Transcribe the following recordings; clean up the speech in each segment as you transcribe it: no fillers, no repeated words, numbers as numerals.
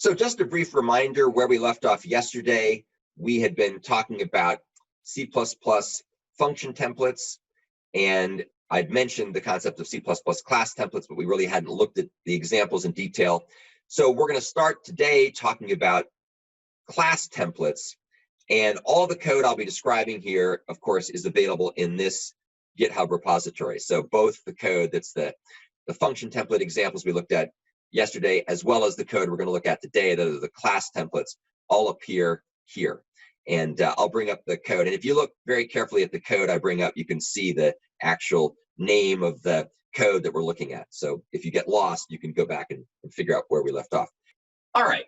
So just a brief reminder where we left off yesterday. We had been talking about C++ function templates, and I'd mentioned the concept of C++ class templates, but we really hadn't looked at the examples in detail. So we're going to start today talking about class templates, and all the code I'll be describing here, of course, is available in this GitHub repository. So both the code that's the function template examples we looked at yesterday, as well as the code we're going to look at today, that are the class templates, all appear here. And I'll bring up the code. And if you look very carefully at the code I bring up, you can see the actual name of the code that we're looking at. So if you get lost, you can go back and figure out where we left off. All right.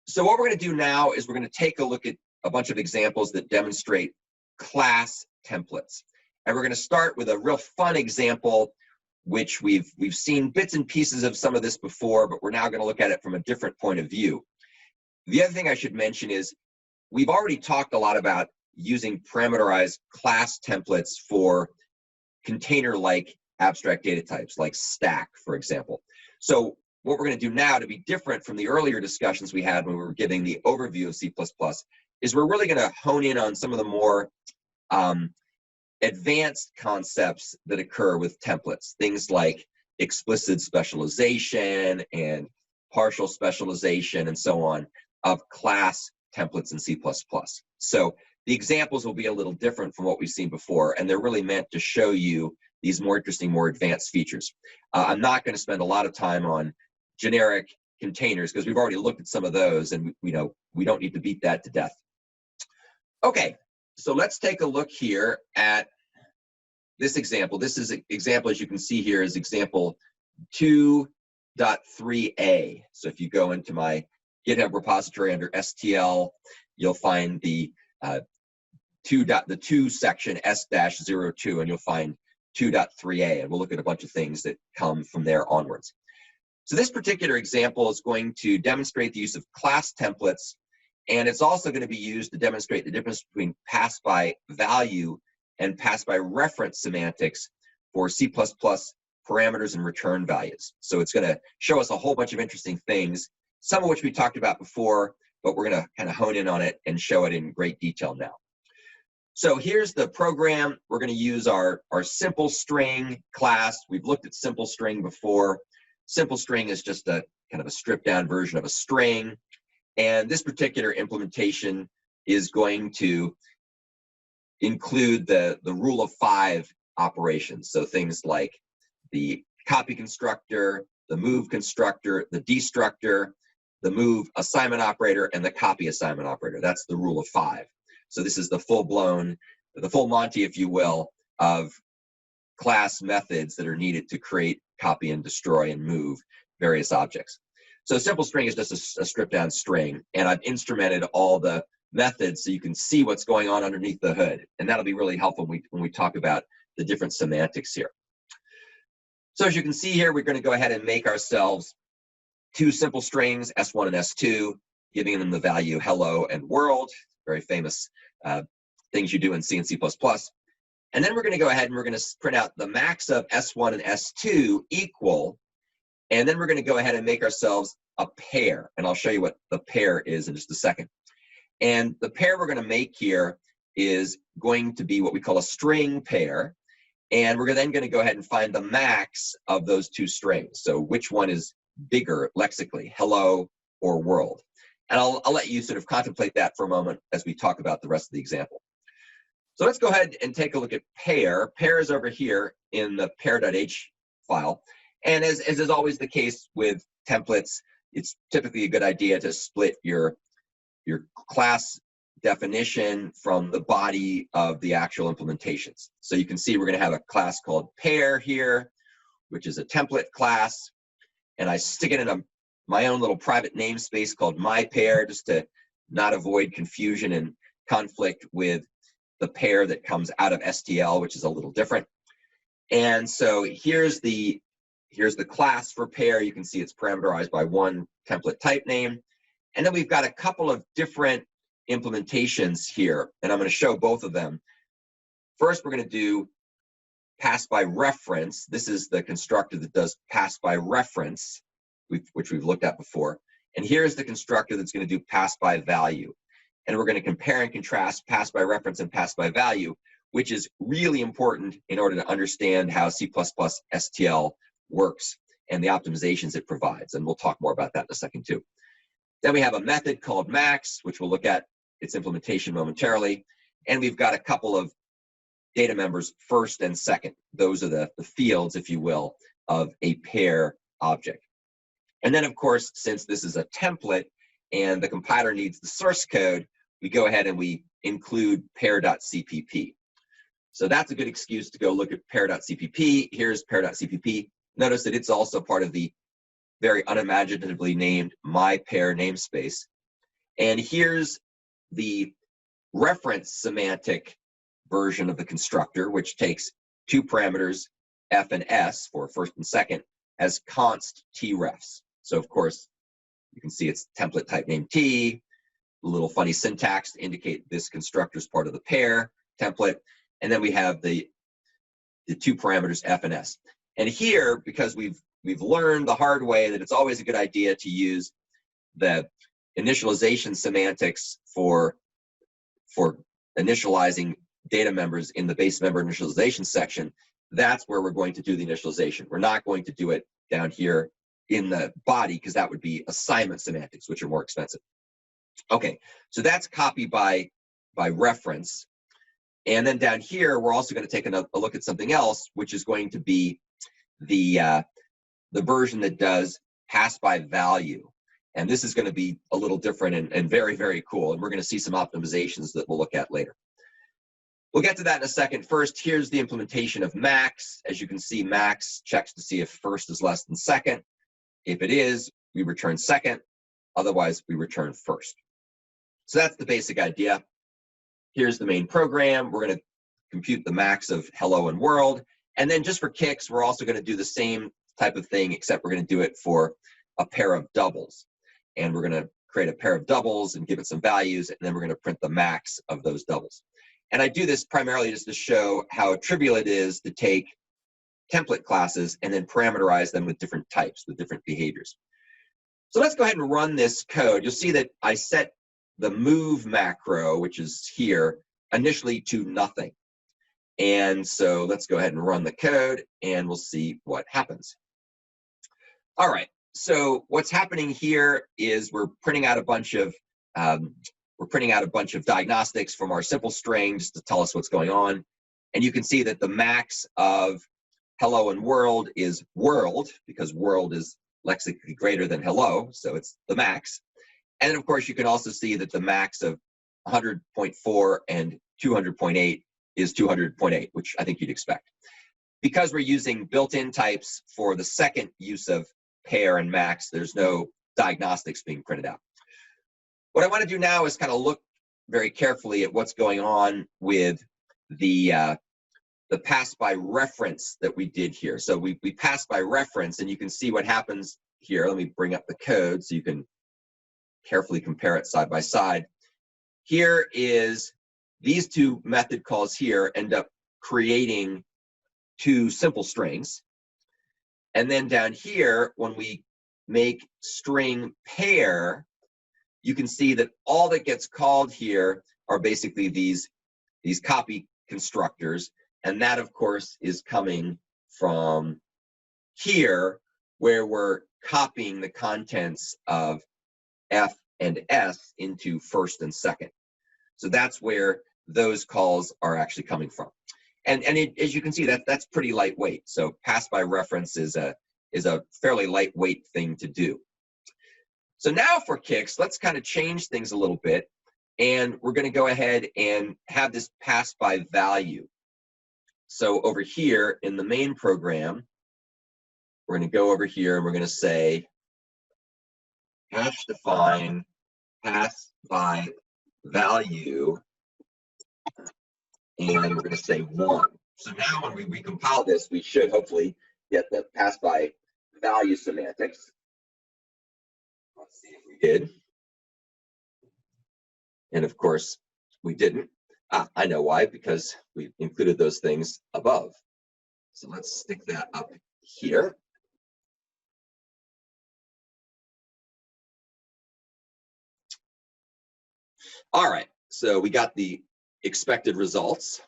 So what we're going to do now is we're going to take a look at a bunch of examples that demonstrate class templates. And we're going to start with a real fun example, which we've seen bits and pieces of some of this before, but we're now going to look at it from a different point of view. The other thing I should mention is we've already talked a lot about using parameterized class templates for container-like abstract data types, like stack, for example. So what we're going to do now, to be different from the earlier discussions we had when we were giving the overview of C++, is we're really going to hone in on some of the more advanced concepts that occur with templates, things like explicit specialization and partial specialization and so on of class templates in C++. So the examples will be a little different from what we've seen before, and they're really meant to show you these more interesting, more advanced features. I'm not going to spend a lot of time on generic containers because we've already looked at some of those, and we don't need to beat that to death. Okay, so let's take a look here at this example. This is an example, as you can see here, is example 2.3a. So if you go into my GitHub repository under STL, you'll find the 2 section S-02, and you'll find 2.3a, and we'll look at a bunch of things that come from there onwards. So this particular example is going to demonstrate the use of class templates, and it's also going to be used to demonstrate the difference between pass-by-value and pass-by-reference semantics for C++ parameters and return values. So it's going to show us a whole bunch of interesting things, some of which we talked about before, but we're going to kind of hone in on it and show it in great detail now. So here's the program. We're going to use our simple string class. We've looked at simple string before. Simple string is just a kind of a stripped down version of a string. And this particular implementation is going to include the rule of 5 operations. So things like the copy constructor, the move constructor, the destructor, the move assignment operator, and the copy assignment operator. That's the rule of 5. So this is the full-blown, the full Monty, if you will, of class methods that are needed to create, copy, and destroy and move various objects. So simple string is just a stripped down string, and I've instrumented all the methods so you can see what's going on underneath the hood, and that'll be really helpful when we talk about the different semantics here. So as you can see here, we're going to go ahead and make ourselves 2 simple strings, S1 and S2, giving them the value hello and world, very famous things you do in C and C++. And then we're going to go ahead and we're going to print out the max of S1 and S2 equal, and then we're going to go ahead and make ourselves a pair, and I'll show you what the pair is in just a second. And the pair we're going to make here is going to be what we call a string pair, and we're then going to go ahead and find the max of those 2 strings. So which one is bigger lexically, hello or world? And I'll let you sort of contemplate that for a moment as we talk about the rest of the example. So let's go ahead and take a look at pair. Pair is over here in the pair.h file. And as is always the case with templates, it's typically a good idea to split your class definition from the body of the actual implementations. So you can see we're going to have a class called pair here, which is a template class. And I stick it in my own little private namespace called myPair, just to not avoid confusion and conflict with the pair that comes out of STL, which is a little different. And so here's the class for pair. You can see it's parameterized by 1 template type name. And then we've got a couple of different implementations here, and I'm going to show both of them. First, we're going to do pass by reference. This is the constructor that does pass by reference, which we've looked at before. And here's the constructor that's going to do pass by value. And we're going to compare and contrast pass by reference and pass by value, which is really important in order to understand how C++ STL works and the optimizations it provides. And we'll talk more about that in a second too. Then we have a method called max, which we'll look at its implementation momentarily. And we've got a couple of data members, first and second. Those are the fields, if you will, of a pair object. And then, of course, since this is a template and the compiler needs the source code, we go ahead and we include pair.cpp. So that's a good excuse to go look at pair.cpp. Here's pair.cpp. Notice that it's also part of the very unimaginatively named myPair namespace. And here's the reference semantic version of the constructor, which takes two parameters, f and s, for first and second, as const t-refs. So, of course, you can see it's template type name t, a little funny syntax to indicate this constructor is part of the pair template. And then we have the two parameters f and s. And here, because we've learned the hard way that it's always a good idea to use the initialization semantics for initializing data members in the base member initialization section, that's where we're going to do the initialization. We're not going to do it down here in the body, because that would be assignment semantics, which are more expensive. Okay, so that's copy by reference. And then down here, we're also going to take a look at something else, which is going to be the version that does pass by value. And this is going to be a little different and very, very cool. And we're going to see some optimizations that we'll look at later. We'll get to that in a second. First, here's the implementation of max. As you can see, max checks to see if first is less than second. If it is, we return second. Otherwise, we return first. So that's the basic idea. Here's the main program. We're going to compute the max of hello and world. And then just for kicks, we're also going to do the same type of thing, except we're going to do it for a pair of doubles. And we're going to create a pair of doubles and give it some values, and then we're going to print the max of those doubles. And I do this primarily just to show how trivial it is to take template classes and then parameterize them with different types, with different behaviors. So let's go ahead and run this code. You'll see that I set the move macro, which is here, initially to nothing. And so let's go ahead and run the code, and we'll see what happens. All right, so what's happening here is we're printing out a bunch of diagnostics from our simple string just to tell us what's going on. And you can see that the max of hello and world is world, because world is lexically greater than hello, so it's the max. And then, of course, you can also see that the max of 100.4 and 200.8 is 200.8, which I think you'd expect. Because we're using built-in types for the second use of pair and max, there's no diagnostics being printed out. What I want to do now is kind of look very carefully at what's going on with the pass by reference that we did here. So we pass by reference, and you can see what happens here. Let me bring up the code so you can carefully compare it side by side. Here is these two method calls here end up creating two simple strings. And then down here, when we make string pair, you can see that all that gets called here are basically these copy constructors. And that, of course, is coming from here, where we're copying the contents of F and S into first and second. So that's where those calls are actually coming from. And as you can see, that's pretty lightweight. So pass by reference is a fairly lightweight thing to do. So now for kicks, let's kind of change things a little bit. And we're going to go ahead and have this pass by value. So over here in the main program, we're going to go over here and we're going to say hash define pass by value, and we're going to say 1. So now when we recompile this, we should hopefully get the pass by value semantics. Let's see if we did. And of course, we didn't. I know why, because we included those things above. So let's stick that up here. All right, so we got the expected results.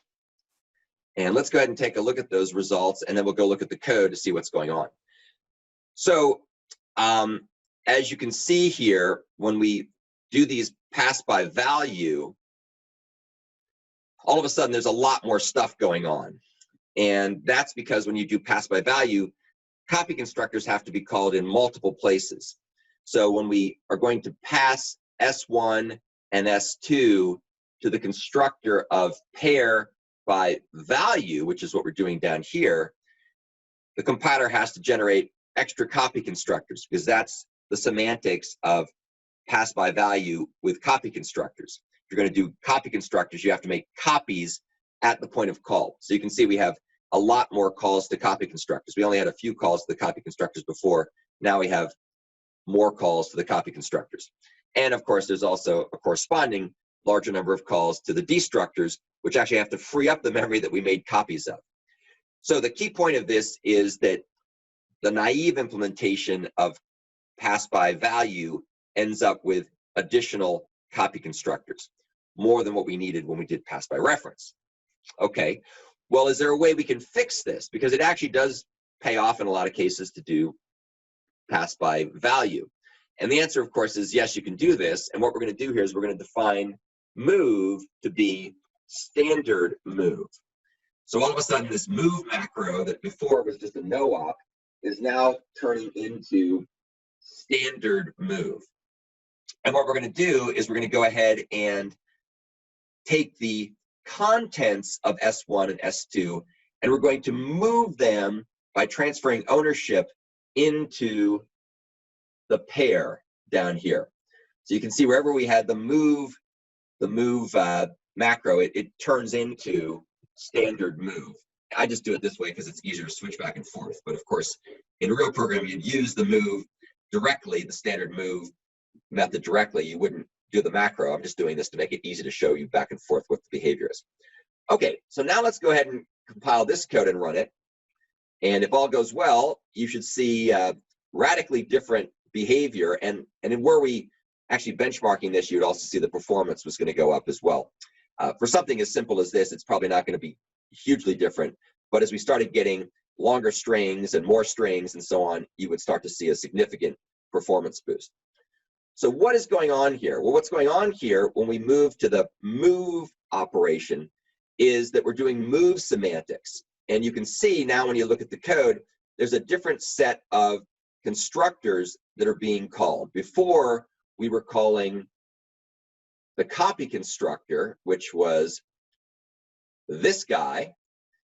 And let's go ahead and take a look at those results, and then we'll go look at the code to see what's going on. So as you can see here, when we do these pass by value, all of a sudden there's a lot more stuff going on. And that's because when you do pass by value, copy constructors have to be called in multiple places. So when we are going to pass S1 and S2 to the constructor of pair by value, which is what we're doing down here, the compiler has to generate extra copy constructors, because that's the semantics of pass by value with copy constructors. If you're going to do copy constructors, you have to make copies at the point of call. So you can see we have a lot more calls to copy constructors. We only had a few calls to the copy constructors before. Now we have more calls to the copy constructors. And of course, there's also a corresponding larger number of calls to the destructors, which actually have to free up the memory that we made copies of. So the key point of this is that the naive implementation of pass by value ends up with additional copy constructors, more than what we needed when we did pass by reference. Okay, well, is there a way we can fix this? Because it actually does pay off in a lot of cases to do pass by value. And the answer, of course, is yes, you can do this. And what we're going to do here is we're going to define move to be standard move. So all of a sudden, this move macro that before was just a no-op is now turning into standard move. And what we're going to do is we're going to go ahead and take the contents of S1 and S2, and we're going to move them by transferring ownership into the pair down here. So you can see wherever we had the move macro, it turns into standard move. I just do it this way because it's easier to switch back and forth. But of course, in real programming, you'd use the move directly, the standard move method directly. You wouldn't do the macro. I'm just doing this to make it easy to show you back and forth what the behavior is. Okay, so now let's go ahead and compile this code and run it. And if all goes well, you should see radically different behavior. And were we actually benchmarking this, you'd also see the performance was going to go up as well. For something as simple as this, it's probably not going to be hugely different. But as we started getting longer strings and more strings and so on, you would start to see a significant performance boost. So what is going on here? Well, what's going on here when we move to the move operation is that we're doing move semantics. And you can see now when you look at the code, there's a different set of constructors that are being called. Before, we were calling the copy constructor, which was this guy.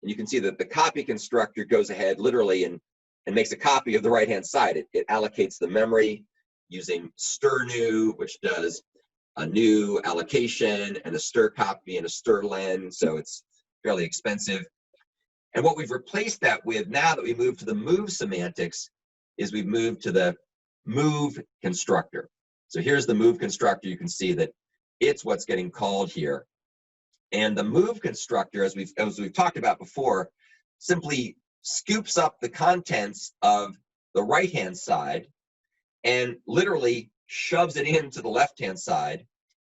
And you can see that the copy constructor goes ahead literally and makes a copy of the right-hand side. It allocates the memory using stir new, which does a new allocation and a stir copy and a stir len, so it's fairly expensive. And what we've replaced that with now that we move to the move semantics is we've moved to the move constructor. So here's the move constructor. You can see that it's what's getting called here. And the move constructor, as we've talked about before, simply scoops up the contents of the right-hand side and literally shoves it into the left-hand side,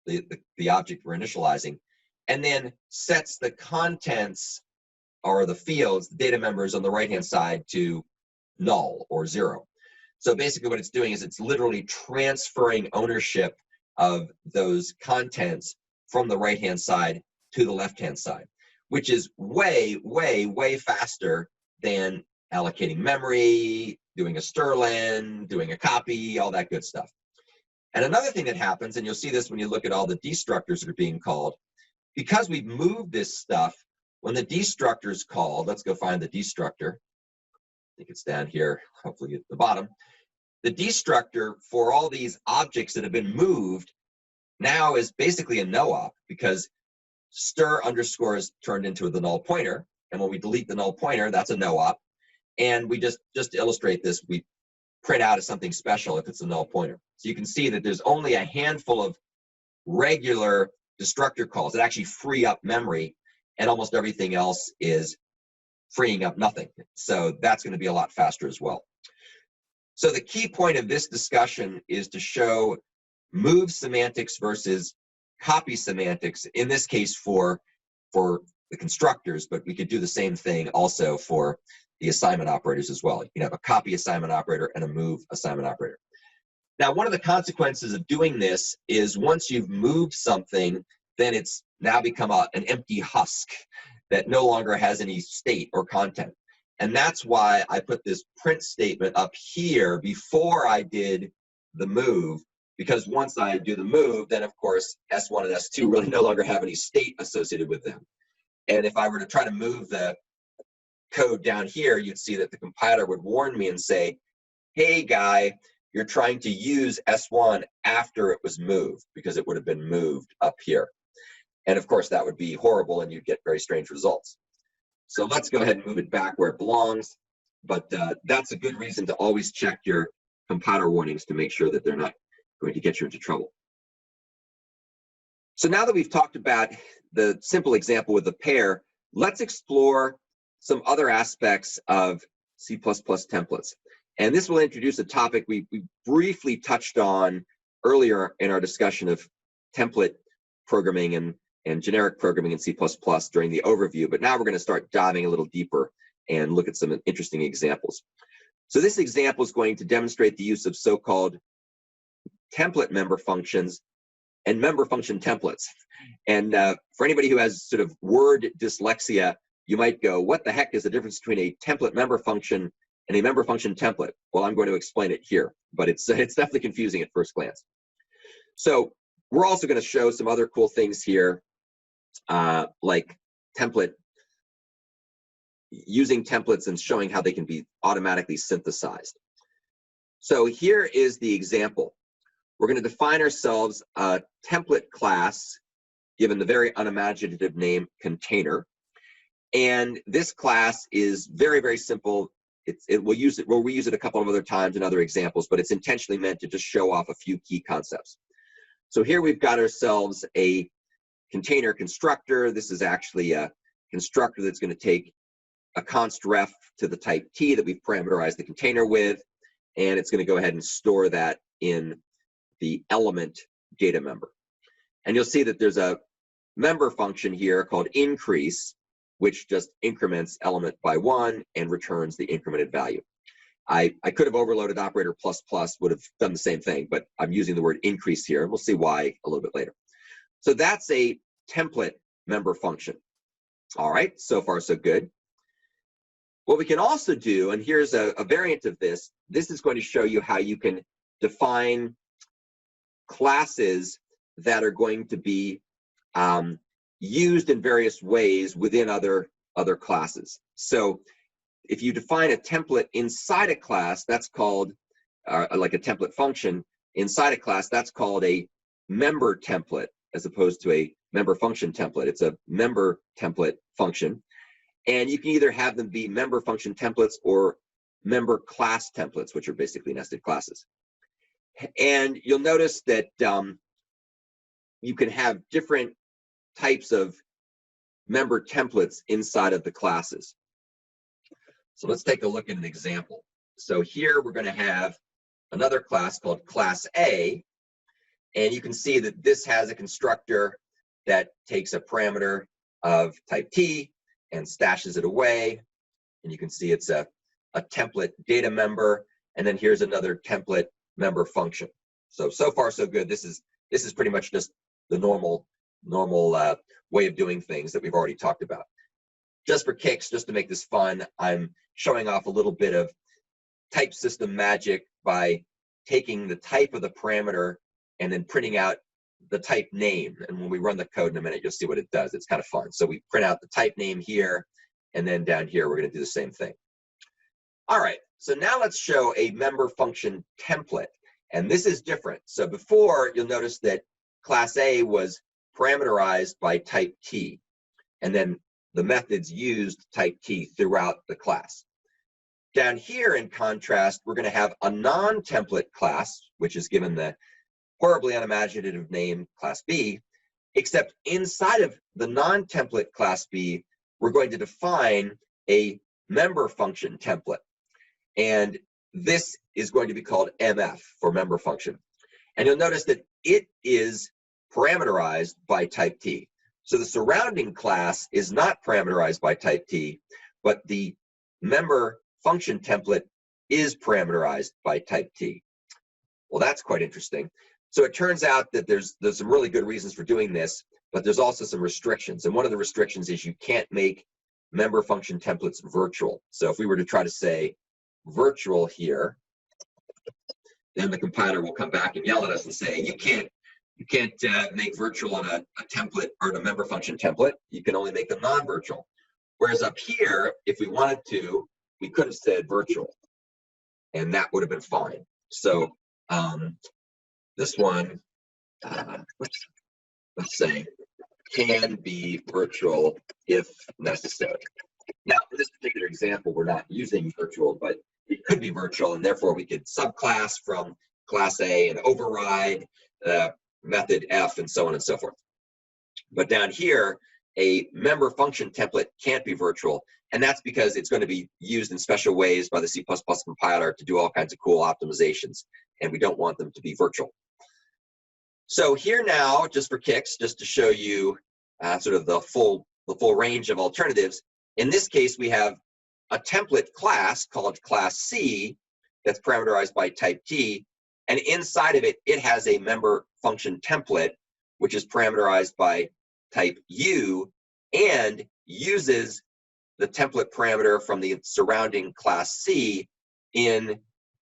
the object we're initializing, and then sets the contents or the fields, the data members on the right-hand side to null or 0. So basically what it's doing is it's literally transferring ownership of those contents from the right-hand side to the left-hand side, which is way, way, way faster than allocating memory, doing a stir len, doing a copy, all that good stuff. And another thing that happens, and you'll see this when you look at all the destructors that are being called, because we've moved this stuff, when the destructor is called, let's go find the destructor. I think it's down here, hopefully at the bottom. The destructor for all these objects that have been moved now is basically a no-op, because stir underscore is turned into the null pointer. And when we delete the null pointer, that's a no-op. And we just to illustrate this, we print out as something special if it's a null pointer. So you can see that there's only a handful of regular destructor calls that actually free up memory, and almost everything else is freeing up nothing. So that's going to be a lot faster as well. So the key point of this discussion is to show move semantics versus copy semantics, in this case for the constructors, but we could do the same thing also for the assignment operators as well. You can have a copy assignment operator and a move assignment operator. Now, one of the consequences of doing this is once you've moved something, then it's now become an empty husk that no longer has any state or content. And that's why I put this print statement up here before I did the move, because once I do the move, then of course S1 and S2 really no longer have any state associated with them. And if I were to try to move the code down here, you'd see that the compiler would warn me and say, hey guy, you're trying to use S1 after it was moved, because it would have been moved up here. And of course that would be horrible and you'd get very strange results. So let's go ahead and move it back where it belongs. But that's a good reason to always check your compiler warnings to make sure that they're not going to get you into trouble. So now that we've talked about the simple example with the pair, let's explore some other aspects of C++ templates. And this will introduce a topic we briefly touched on earlier in our discussion of template programming and generic programming in C++ during the overview, but now we're going to start diving a little deeper and look at some interesting examples. So this example is going to demonstrate the use of so-called template member functions and member function templates. And for anybody who has sort of word dyslexia, you might go, what the heck is the difference between a template member function and a member function template? Well, I'm going to explain it here, but it's definitely confusing at first glance. So we're also going to show some other cool things here, like using templates and showing how they can be automatically synthesized. So here is the example. We're going to define ourselves a template class given the very unimaginative name container. And this class is very, very simple. We'll reuse it a couple of other times in other examples, but it's intentionally meant to just show off a few key concepts. So here we've got ourselves a container constructor. This is actually a constructor that's going to take a const ref to the type T that we've parameterized the container with, and it's going to go ahead and store that in the element data member. And you'll see that there's a member function here called increase, which just increments element by 1 and returns the incremented value. I could have overloaded operator plus plus, would have done the same thing, but I'm using the word increase here, and we'll see why a little bit later. So that's a template member function. All right, so far so good. What we can also do, and here's a variant of this is going to show you how you can define classes that are going to be used in various ways within other classes. So if you define a template inside a class, that's called, like a template function inside a class, that's called a member template as opposed to a member function template. It's a member template function. And you can either have them be member function templates or member class templates, which are basically nested classes. And you'll notice that you can have different types of member templates inside of the classes. So let's take a look at an example. So here we're going to have another class called class A, and you can see that this has a constructor that takes a parameter of type T and stashes it away, and you can see it's a template data member, and then here's another template member function. So far so good. This is pretty much just the normal way of doing things that we've already talked about. Just for kicks, just to make this fun, I'm showing off a little bit of type system magic by taking the type of the parameter and then printing out the type name. And when we run the code in a minute, you'll see what it does. It's kind of fun. So we print out the type name here, and then down here, we're going to do the same thing. All right, so now let's show a member function template. And this is different. So before, you'll notice that class A was parameterized by type T, and then the methods used type T throughout the class. Down here, in contrast, we're going to have a non-template class, which is given the horribly unimaginative name class B, except inside of the non-template class B, we're going to define a member function template. And this is going to be called MF for member function. And you'll notice that it is parameterized by type T. So the surrounding class is not parameterized by type T, but the member function template is parameterized by type T. Well, that's quite interesting. So it turns out that there's some really good reasons for doing this, but there's also some restrictions. And one of the restrictions is you can't make member function templates virtual. So if we were to try to say virtual here, then the compiler will come back and yell at us and say, you can't make virtual on a template or a member function template. You can only make them non-virtual. Whereas up here, if we wanted to, we could have said virtual, and that would have been fine. So this one, let's say, can be virtual if necessary. Now, for this particular example, we're not using virtual, but it could be virtual, and therefore we could subclass from class A and override method F and so on and so forth. But down here, a member function template can't be virtual, and that's because it's going to be used in special ways by the C++ compiler to do all kinds of cool optimizations, and we don't want them to be virtual. So here now, just for kicks, just to show you sort of the full range of alternatives, in this case, we have a template class called class C that's parameterized by type T, and inside of it, it has a member function template, which is parameterized by type U, and uses the template parameter from the surrounding class C in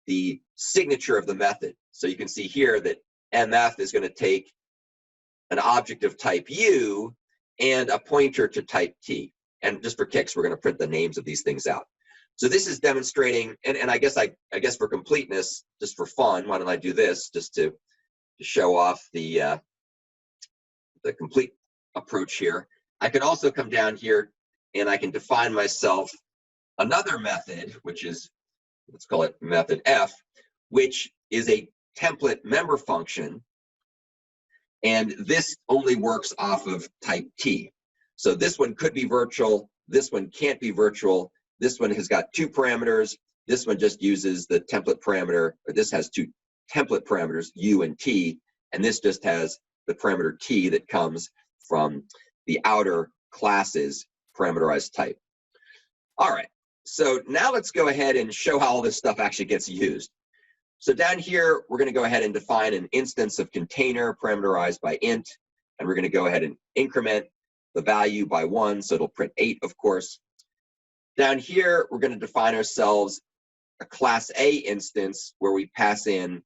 the signature of the method. So you can see here that MF is going to take an object of type U and a pointer to type T. And just for kicks, we're going to print the names of these things out. So this is demonstrating, and I guess for completeness, just for fun, why don't I do this just to show off the complete approach here. I can also come down here and I can define myself another method, which is, let's call it method F, which is a template member function, and this only works off of type T. So this one could be virtual, this one can't be virtual, this one has got two parameters, this one just uses the template parameter, or this has two template parameters, U and T, and this just has the parameter T that comes from the outer class's parameterized type. All right, so now let's go ahead and show how all this stuff actually gets used. So down here, we're going to go ahead and define an instance of container parameterized by int, and we're going to go ahead and increment the value by 1, so it'll print 8, of course. Down here, we're going to define ourselves a class A instance where we pass in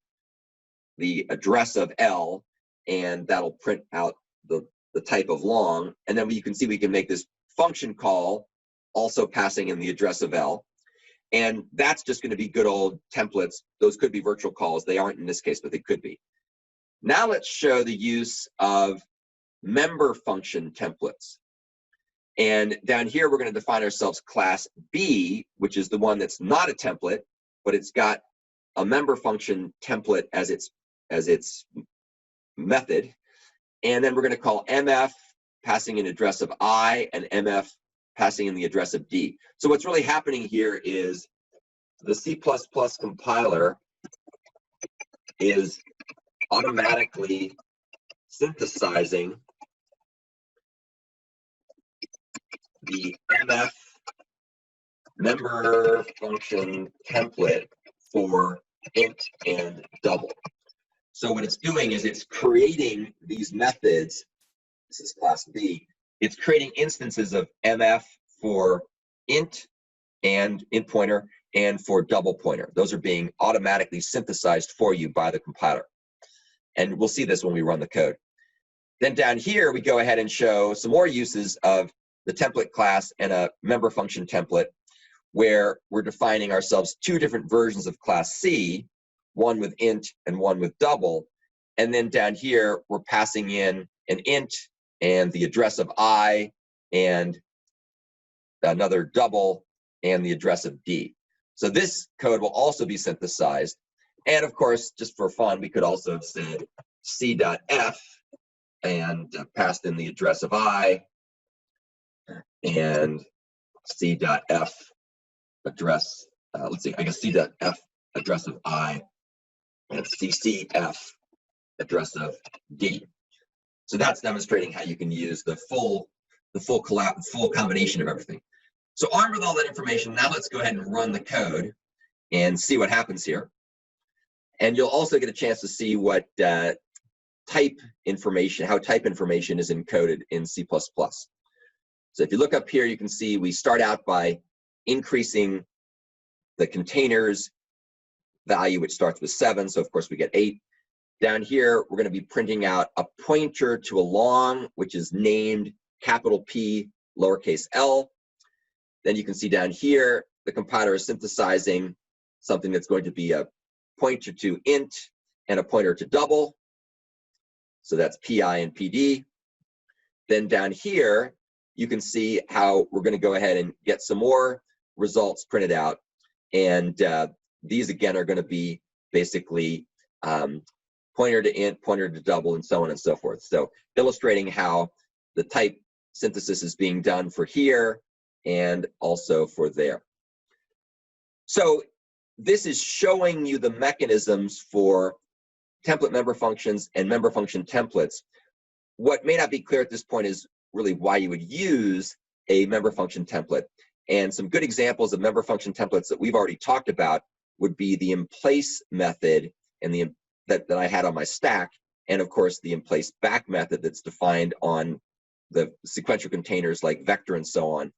the address of L, and that'll print out the type of long. And then you can see we can make this function call, also passing in the address of L. And that's just going to be good old templates. Those could be virtual calls. They aren't in this case, but they could be. Now let's show the use of member function templates. And down here, we're going to define ourselves class B, which is the one that's not a template, but it's got a member function template as its method. And then we're going to call MF, passing in address of I, and MF, passing in the address of D. So what's really happening here is the C++ compiler is automatically synthesizing the MF member function template for int and double. So what it's doing is it's creating these methods. This is class B. It's creating instances of MF for int and int pointer and for double pointer. Those are being automatically synthesized for you by the compiler. And we'll see this when we run the code. Then down here, we go ahead and show some more uses of the template class and a member function template, where we're defining ourselves two different versions of class C, one with int and one with double. And then down here, we're passing in an int and the address of I, and another double and the address of D. So this code will also be synthesized. And of course, just for fun, we could also have said c.f and passed in the address of I, and c.f address, let's see, I guess c.f address of I, and ccf address of D. So that's demonstrating how you can use the full combination of everything. So armed with all that information, now let's go ahead and run the code and see what happens here. And you'll also get a chance to see what how type information is encoded in C++. So if you look up here, you can see we start out by increasing the containers value, which starts with 7. So of course we get 8. Down here, we're going to be printing out a pointer to a long, which is named capital P, lowercase l. Then you can see down here, the compiler is synthesizing something that's going to be a pointer to int and a pointer to double. So that's PI and PD. Then down here, you can see how we're going to go ahead and get some more results printed out. And these, again, are going to be basically pointer to int, pointer to double, and so on and so forth. So illustrating how the type synthesis is being done for here and also for there. So this is showing you the mechanisms for template member functions and member function templates. What may not be clear at this point is really why you would use a member function template. And some good examples of member function templates that we've already talked about would be the in-place method and that I had on my stack, and of course the in-place back method that's defined on the sequential containers like vector and so on,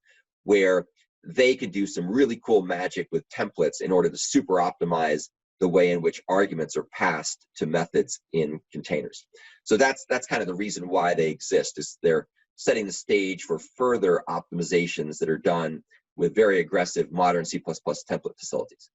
where they could do some really cool magic with templates in order to super optimize the way in which arguments are passed to methods in containers. So that's kind of the reason why they exist, is they're setting the stage for further optimizations that are done with very aggressive modern C++ template facilities.